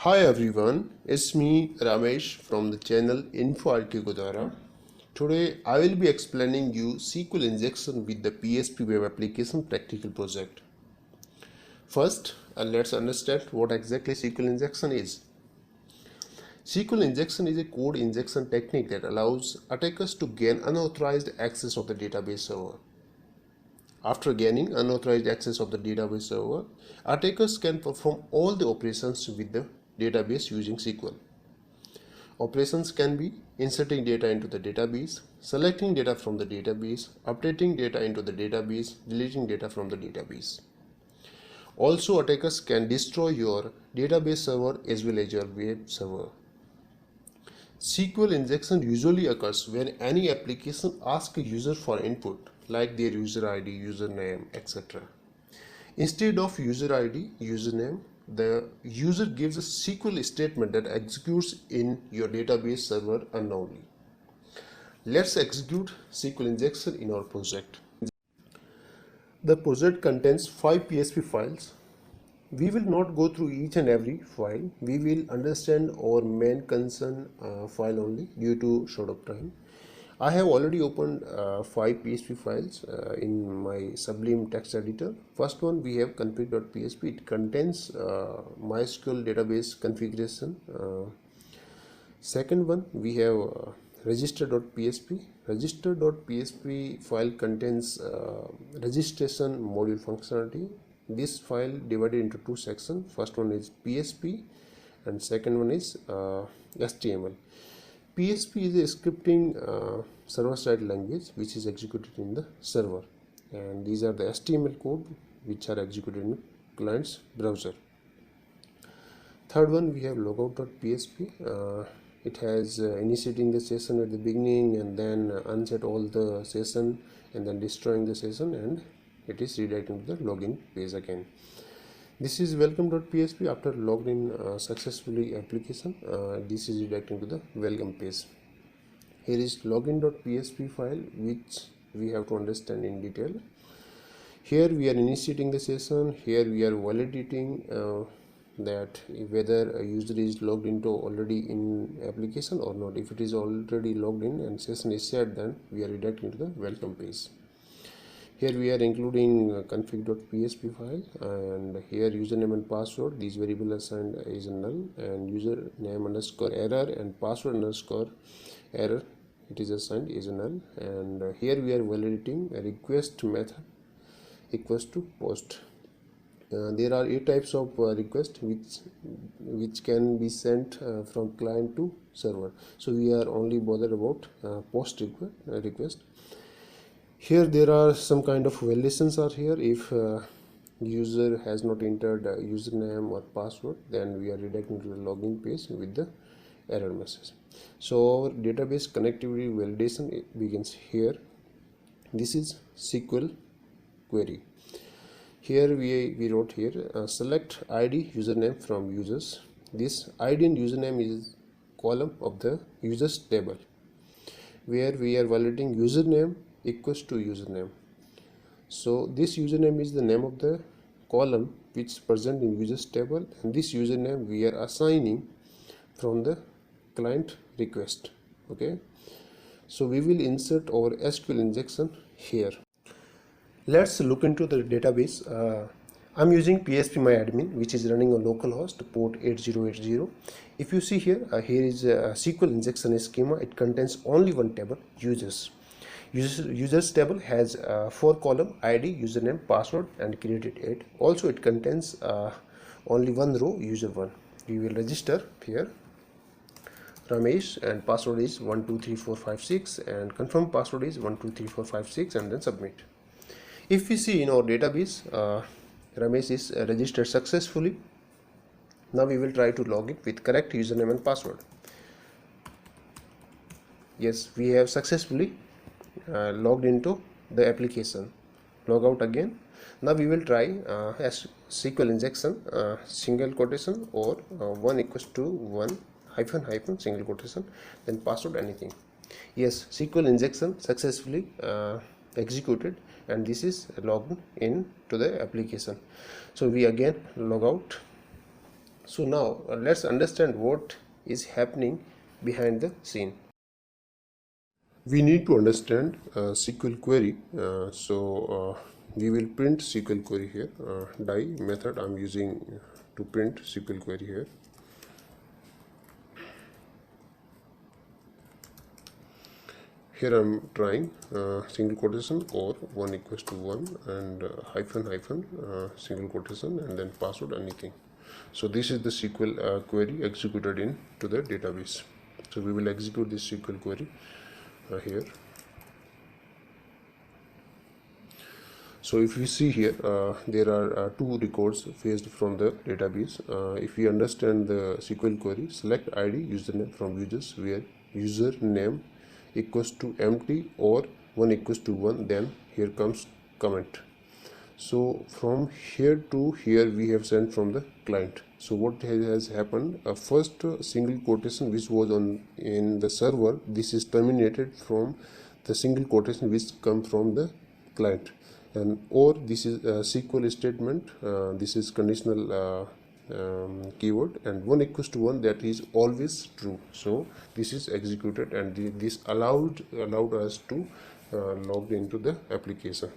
Hi everyone, it's me Ramesh from the channel InfoIT Godara. Today I will be explaining you SQL injection with the PHP web application practical project. First, let's understand what exactly SQL injection is. SQL injection is a code injection technique that allows attackers to gain unauthorized access of the database server. After gaining unauthorized access of the database server, attackers can perform all the operations with the database using SQL. Operations can be inserting data into the database, selecting data from the database, updating data into the database, deleting data from the database. Also, attackers can destroy your database server as well as your web server. SQL injection usually occurs when any application asks a user for input like their user ID, username, etc. Instead of user ID, username, the user gives a SQL statement that executes in your database server unknownly. Let's execute SQL injection in our project. The project contains 5 PHP files. We will not go through each and every file. We will understand our main concern file only due to short of time. I have already opened 5 PHP files in my Sublime text editor. First one we have config.php. It contains MySQL database configuration. Second one we have register.php. Register.php file contains registration module functionality. This file divided into two sections. First one is PHP and second one is HTML. PHP is a scripting server-side language which is executed in the server, and these are the HTML code which are executed in client's browser. Third one we have logout.php. It has initiating the session at the beginning and then unset all the session and then destroying the session, and it is redirecting to the login page again. This is welcome.php. After logged in successfully application, this is redirecting to the welcome page. Here is login.php file which we have to understand in detail. Here we are initiating the session. Here we are validating that whether a user is logged into already in application or not. If it is already logged in and session is set, then we are redirecting to the welcome page. Here we are including config.php file, and here username and password, these variable assigned is null, and username underscore error and password underscore error, it is assigned is null. And here we are validating a request method equals to post. There are 8 types of request which can be sent from client to server, so we are only bothered about post request. Here there are some kind of validations are here. If user has not entered username or password, then we are redirecting to the login page with the error message. So our database connectivity validation begins here. This is SQL query. Here we wrote here select ID username from users. This ID and username is column of the users table, where we are validating username equals to username. So this username is the name of the column which is present in users table, and this username we are assigning from the client request. Okay, so we will insert our SQL injection here. Let's look into the database. I'm using phpMyAdmin, which is running on localhost port 8080. If you see here, here is a SQL injection schema. It contains only one table, users. Users table has 4 column, ID, username, password, and created 8. Also it contains only one row, user 1. We will register here Ramesh, and password is 123456, and confirm password is 123456, and then submit. If we see in our database, Ramesh is registered successfully. Now we will try to log in with correct username and password. Yes, we have successfully logged into the application. Log out again. Now we will try SQL injection, single quotation, or 1 equals to 1 hyphen hyphen single quotation, then password anything. Yes, SQL injection successfully executed, and this is logged in to the application. So we again log out. So now let's understand what is happening behind the scene. We need to understand SQL query. We will print SQL query here. Die method I'm using to print SQL query here. Here I'm trying single quotation or 1 equals to 1 and hyphen hyphen single quotation and then password anything. So this is the SQL query executed into the database. So we will execute this SQL query here. So if you see here, there are two records fetched from the database. If we understand the SQL query, select ID username from users where username equals to empty or 1 equals to 1, then here comes comment. So from here to here we have sent from the client. So what has happened, first single quotation which was on in the server, this is terminated from the single quotation which come from the client, and or this is a SQL statement, this is conditional keyword, and 1 equals to 1, that is always true. So this is executed and this allowed us to log into the application.